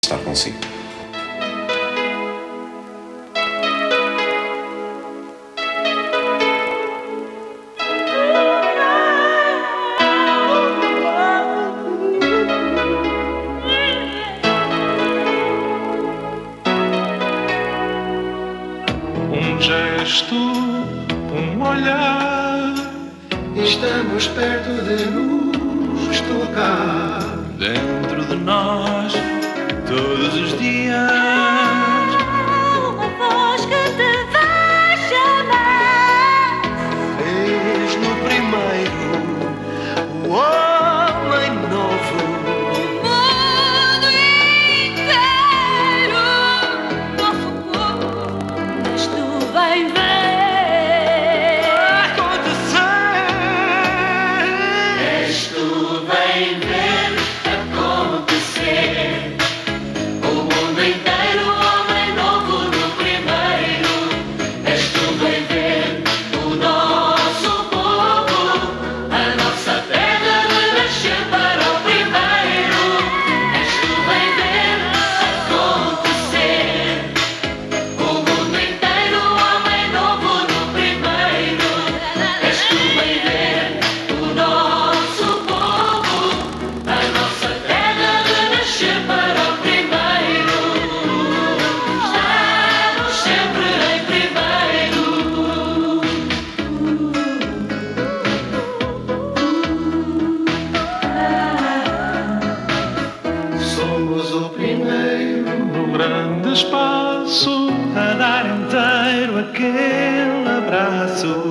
estar consigo. Um gesto, um olhar, estamos perto de nos tocar. dentro de nós, todos os dias. Uma voz que te vai chamar. Fez no primeiro o homem novo. O mundo inteiro, nosso corpo, mas tu vai ver. Acontecer. És tu vem ver acontecer. O mundo inteiro, homem novo no primeiro. És tu vem ver o nosso povo, a nossa terra de nascer para o primeiro. És tu vem ver acontecer. O mundo inteiro, homem novo no primeiro. És tu vem ver o nosso povo, a nossa terra de nascer para o primeiro. Estamos sempre em primeiro. Somos o primeiro. No grande espaço, a dar inteiro aquele abraço.